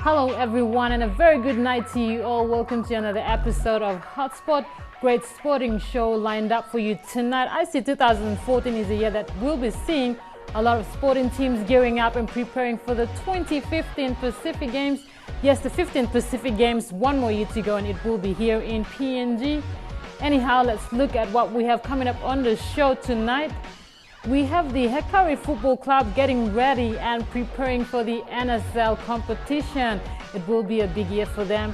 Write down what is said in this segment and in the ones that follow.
Hello everyone and a very good night to you all. Welcome to another episode of Hotspot. Great sporting show lined up for you tonight. I see 2014 is a year that we'll be seeing a lot of sporting teams gearing up and preparing for the 2015 Pacific Games. Yes, the 15th Pacific Games, one more year to go and it will be here in PNG. Anyhow, let's look at what we have coming up on the show tonight. We have the Hekari Football Club getting ready and preparing for the NSL competition. It will be a big year for them.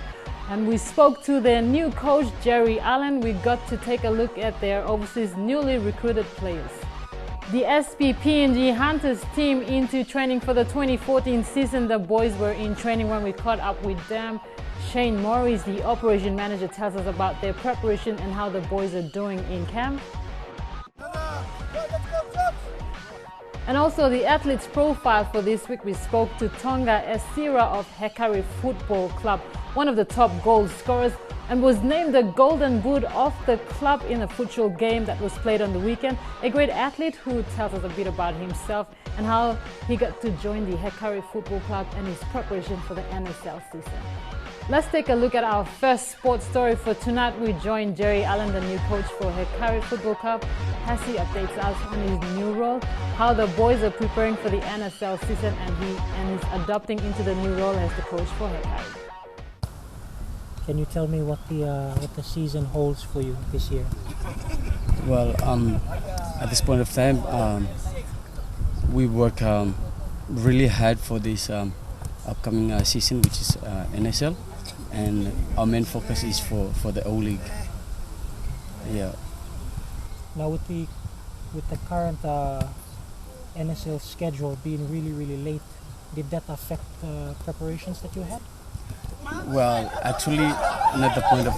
And we spoke to their new coach, Jerry Allen. We got to take a look at their overseas newly recruited players. The SP PNG Hunters team into training for the 2014 season. The boys were in training when we caught up with them. Shane Morris, the operation manager, tells us about their preparation and how the boys are doing in camp. And also the athletes profile for this week, we spoke to Tonga Esira of Hekari Football Club, one of the top goal scorers, and was named the Golden Boot of the club in a futsal game that was played on the weekend. A great athlete who tells us a bit about himself and how he got to join the Hekari Football Club and his preparation for the NSL season. Let's take a look at our first sports story for tonight. We join Jerry Allen, the new coach for Hekari Football Club, as he updates us on his new role, how the boys are preparing for the NSL season, and he's adopting into the new role as the coach for Hekari. Can you tell me what the season holds for you this year? Well, at this point of time, we work really hard for this upcoming season, which is NSL. And our main focus is for the O-League. Yeah. Now with the current NSL schedule being really late, did that affect preparations that you had? Well, actually, not the point of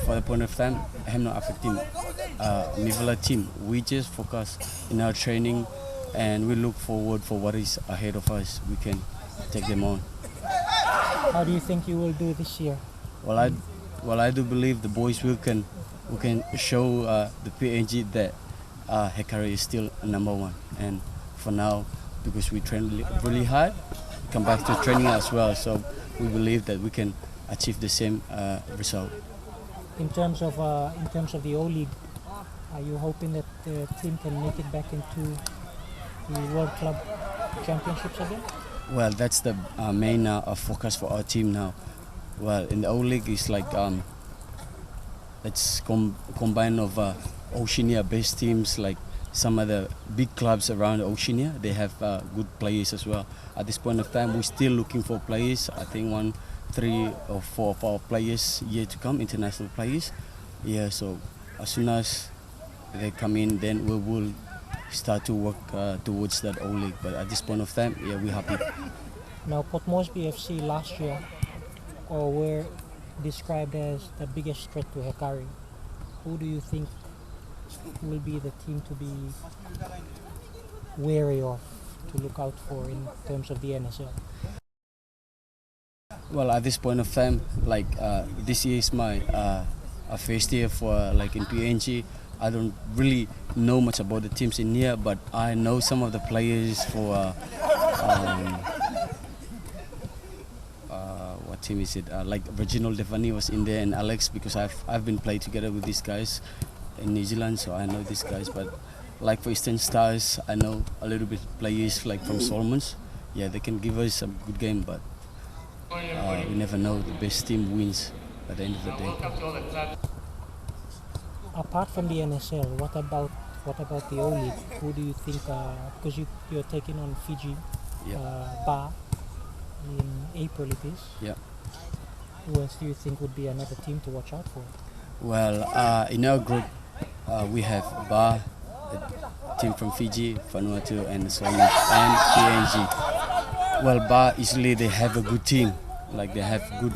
for the point of time, I'm not affecting Nivela team. We just focus in our training, and we look forward for what is ahead of us. We can take them on. How do you think you will do this year? Well, I do believe the boys we can show the PNG that Hekari is still number one. And for now, because we train really hard, come back to training as well. So we believe that we can achieve the same result. In terms of the O-League, are you hoping that the team can make it back into the World Club Championships again? Well, that's the main focus for our team now. Well, in the O-League, it's like it's combine of Oceania-based teams, like some of the big clubs around Oceania. They have good players as well. At this point of time, we're still looking for players. I think 3 or 4 of our players yet to come, international players. Yeah, so as soon as they come in, then we will start to work towards that O-League. But at this point of time, yeah, we're happy. Now, Port Moresby FC last year were described as the biggest threat to Hekari. Who do you think will be the team to be wary of, to look out for in terms of the NSL? Well, at this point of time, like this year is my first year for like in PNG. I don't really know much about the teams in here, but I know some of the players for what team is it? Like Reginald Devani was in there, and Alex, because I've been playing together with these guys in New Zealand, so I know these guys. But like for Eastern Stars, I know a little bit players like from Solomons. Yeah, they can give us a good game, but we never know. The best team wins at the end of the day. Apart from the NSL, what about the O-League? Who do you think? Because you're taking on Fiji, Ba in April it is. Yeah. Who else do you think would be another team to watch out for? Well, in our group, we have Ba, a team from Fiji, Vanuatu, and Solomon, and PNG. Well, Ba usually they have a good team, like they have good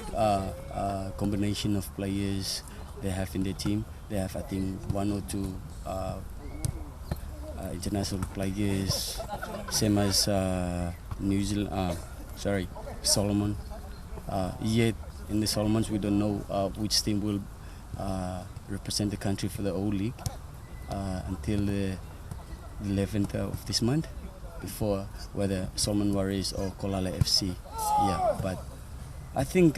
combination of players they have in their team. They have, I think, 1 or 2 international players, same as Solomon. Yet in the Solomons, we don't know which team will represent the country for the O-League until the 11th of this month, before whether Solomon Warriors or Kolala FC. Yeah, but I think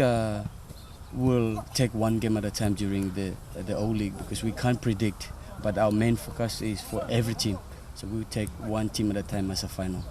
we'll take one game at a time during the O-League because we can't predict. But our main focus is for every team. So we'll take one team at a time as a final.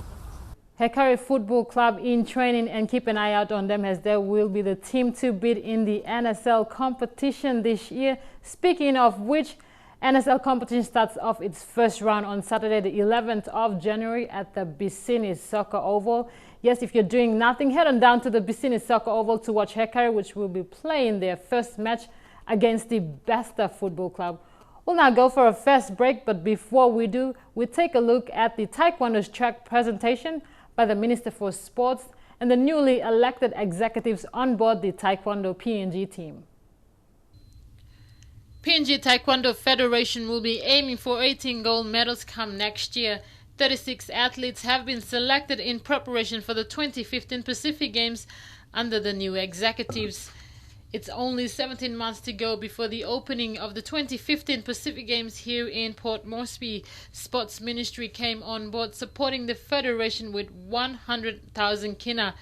Hekari Football Club in training, and keep an eye out on them as they will be the team to beat in the NSL competition this year. Speaking of which, NSL competition starts off its first round on Saturday the 11th of January at the Bissini Soccer Oval. Yes, if you're doing nothing, head on down to the Bissini Soccer Oval to watch Hekari, which will be playing their first match against the Basta Football Club. We'll now go for a fast break, but before we do, we take a look at the Taekwondo's track presentation by the Minister for Sports and the newly elected executives on board the Taekwondo PNG team. PNG Taekwondo Federation will be aiming for 18 gold medals come next year. 36 athletes have been selected in preparation for the 2015 Pacific Games under the new executives. It's only 17 months to go before the opening of the 2015 Pacific Games here in Port Moresby. Sports Ministry came on board supporting the Federation with 100,000 kina.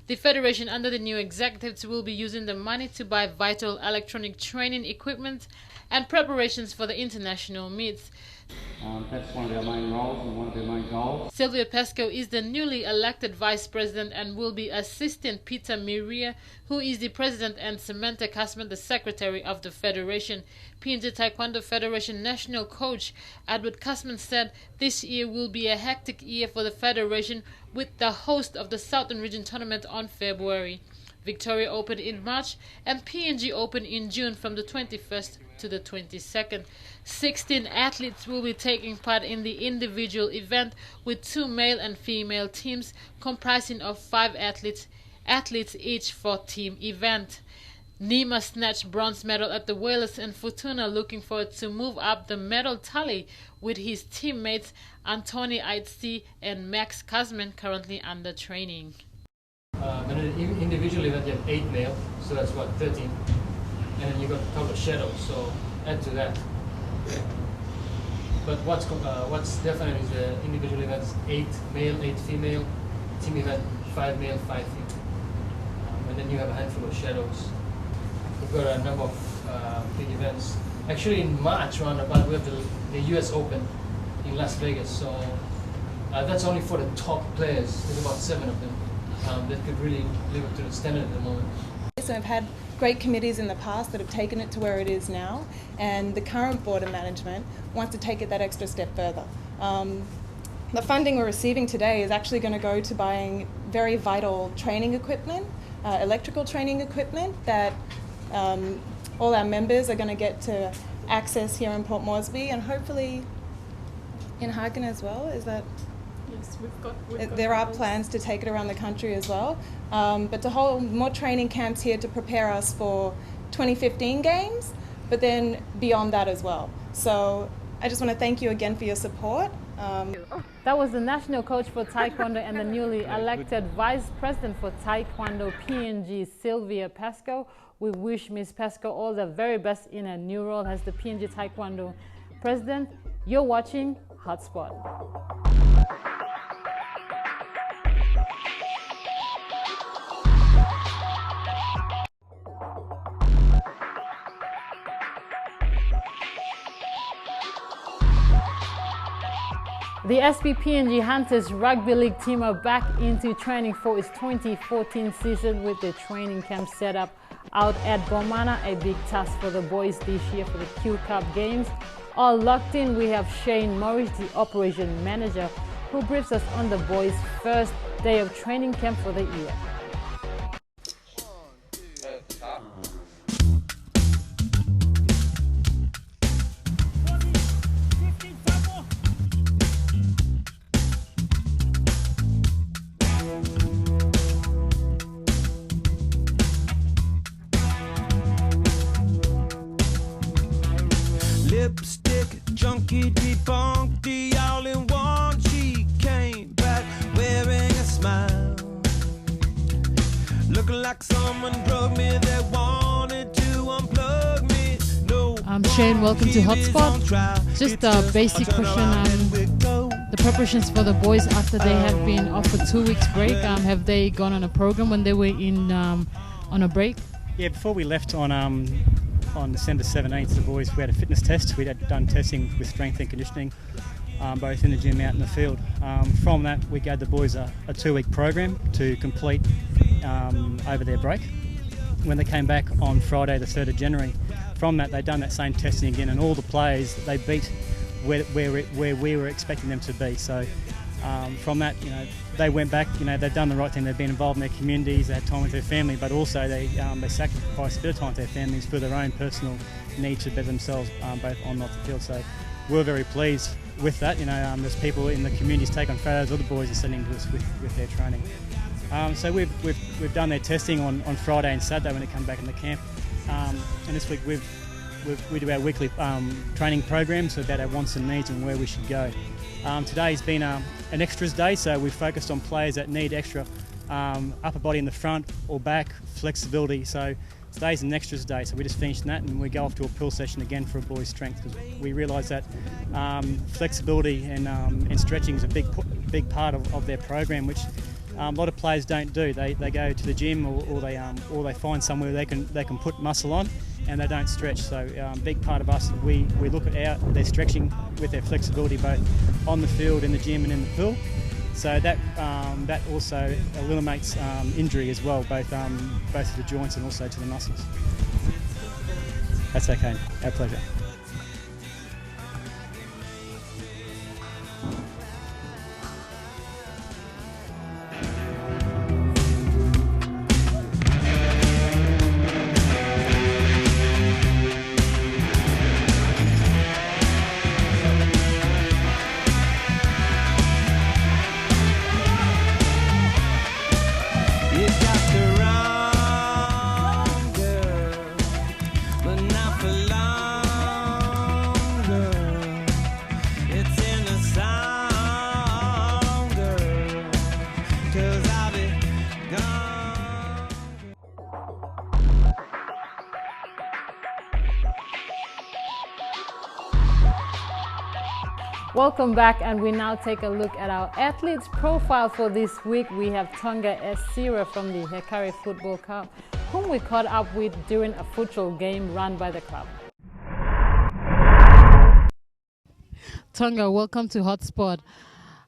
The Federation under the new executives will be using the money to buy vital electronic training equipment and preparations for the international meets. That's one of their main roles and one of their main goals. Sylvia Pesco is the newly elected vice president and will be assisting Peter Miria, who is the president, and Samantha Kasman, the secretary of the federation. PNG Taekwondo Federation national coach Edward Kasman said this year will be a hectic year for the federation with the host of the Southern Region Tournament on February. Victoria opened in March and PNG opened in June from the 21st to the 22nd. 16 athletes will be taking part in the individual event with 2 male and female teams comprising of 5 athletes each for team event. Nima snatched bronze medal at the Whalers and Fortuna, looking forward to move up the medal tally with his teammates Anthony Aitzi and Max Kazman currently under training. But individually event you have 8 male, so that's what, 13. And then you got a couple of shadows, so add to that. But what's definite is the individual events 8 male, 8 female, team event 5 male, 5 female. And then you have a handful of shadows. We've got a number of big events. Actually in March roundabout we have the US Open in Las Vegas, so that's only for the top players. There's about 7 of them that could really live up to the standard at the moment. So I've had great committees in the past that have taken it to where it is now, and the current board of management wants to take it that extra step further. The funding we're receiving today is actually going to go to buying very vital training equipment, electrical training equipment that all our members are going to get to access here in Port Moresby and hopefully in Hagen as well. Is that? Yes, we've got there are plans to take it around the country as well, but to hold more training camps here to prepare us for 2015 games, but then beyond that as well. So I just want to thank you again for your support. That was the national coach for Taekwondo and the newly elected vice president for Taekwondo PNG, Sylvia Pesco. We wish Ms. Pesco all the very best in her new role as the PNG Taekwondo president. You're watching Hotspot. The SPPNG Hunters Rugby League team are back into training for its 2014 season with the training camp set up out at Bomana, a big task for the boys this year for the Q Cup games. All locked in, we have Shane Morris, the operation manager, who briefs us on the boys' first day of training camp for the year. Lipstick junkie debunked the all-in-one. She came back wearing a smile, looking like someone drugged me that wanted to unplug me. No, Shane, welcome to Hotspot. Just a basic question. The preparations for the boys after they have been off for 2 weeks break, have they gone on a program when they were in on a break? Yeah, before we left on December 17th, the boys, we had a fitness test. We had done testing with strength and conditioning, both in the gym, out in the field. From that, we gave the boys a 2-week program to complete over their break. When they came back on Friday, the 3rd of January, from that, they'd done that same testing again, and all the players, they beat where we were expecting them to be. So from that, they went back, they've done the right thing. They've been involved in their communities, they had time with their family, but also they sacrificed a bit of time with their families for their own personal need to better themselves, both on and off the field. So we're very pleased with that. There's people in the communities take on photos of the boys and sending to us with their training. So we've done their testing on Friday and Saturday when they come back in the camp, and this week we do our weekly training programs about our wants and needs and where we should go. Today's been an extras day, so we've focused on players that need extra upper body in the front or back, flexibility. So today's an extras day, so we just finished that and we go off to a pull session again for a boys' strength, because we realise that flexibility and stretching is a big part of their program, which a lot of players don't do. They go to the gym or they find somewhere they can put muscle on, and they don't stretch. So a big part of us, we look at their stretching with their flexibility both on the field, in the gym and in the pool. So that also eliminates injury as well, both to the joints and also to the muscles. That's okay, our pleasure. Welcome back, and we now take a look at our athletes profile for this week. We have Tonga Esira from the Hekari Football Club, whom we caught up with during a futsal game run by the club. Tonga, welcome to Hotspot.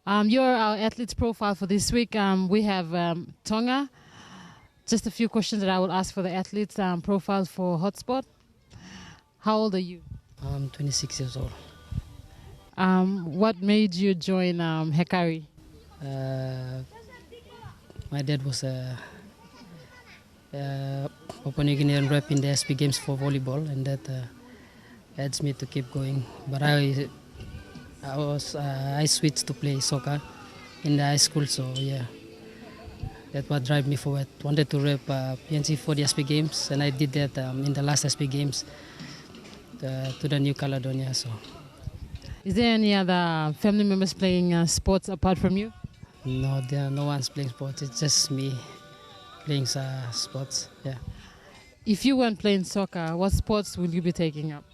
You're our athletes profile for this week. We have Tonga. Just a few questions that I will ask for the athletes profile for Hotspot. How old are you? I'm 26 years old. What made you join Hekari? My dad was a Papua New Guinean rep in the SB Games for volleyball, and that adds me to keep going. But I switched to play soccer in the high school, so yeah, that's what drive me forward. Wanted to rep PNC for the SB Games, and I did that in the last SB Games to the New Caledonia. So. Is there any other family members playing sports apart from you? No, there are no one's playing sports. It's just me playing sports. Yeah. If you weren't playing soccer, what sports will you be taking up?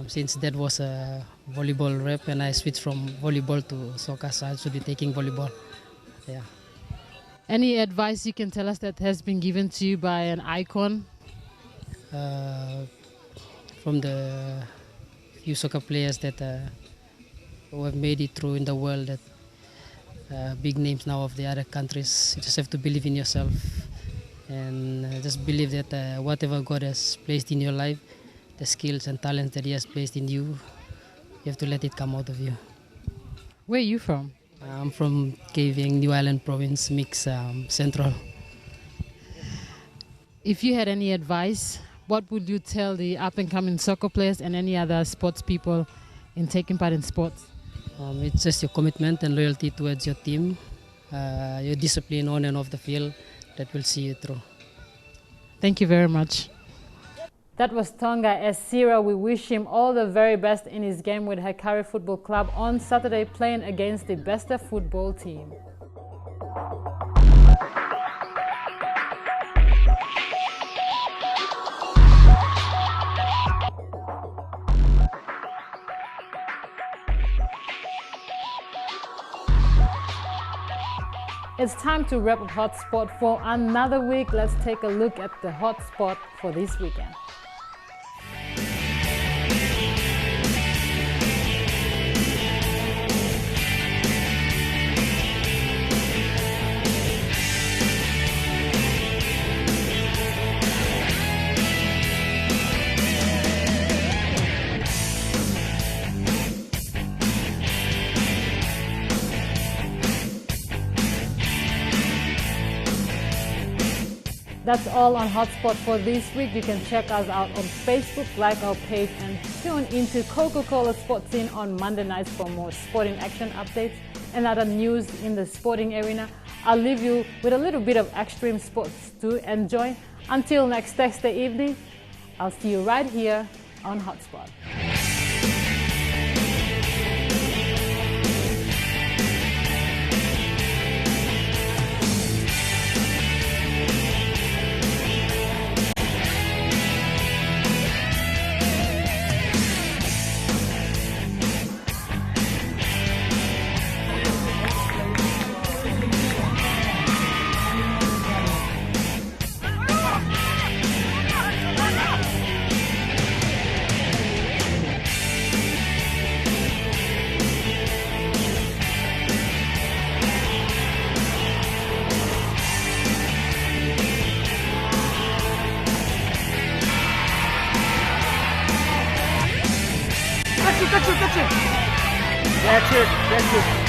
Since that was a volleyball rep, and I switched from volleyball to soccer, so I should be taking volleyball. Yeah. Any advice you can tell us that has been given to you by an icon? From the few soccer players that who have made it through in the world, that big names now of the other countries. You just have to believe in yourself, and just believe that whatever God has placed in your life, the skills and talents that He has placed in you, you have to let it come out of you. Where are you from? I'm from Kavieng, New Island Province, Mix Central. If you had any advice, what would you tell the up-and-coming soccer players and any other sports people in taking part in sports? It's just your commitment and loyalty towards your team, your discipline on and off the field that will see you through. Thank you very much. That was Tonga Esira. We wish him all the very best in his game with Hekari Football Club on Saturday, playing against the Besta football team. It's time to wrap up Hotspot for another week. Let's take a look at the hotspot for this weekend. That's all on Hotspot for this week. You can check us out on Facebook, like our page, and tune into Coca-Cola Sports Scene on Monday nights for more sporting action updates and other news in the sporting arena. I'll leave you with a little bit of extreme sports to enjoy. Until next Thursday evening, I'll see you right here on Hotspot. That's it.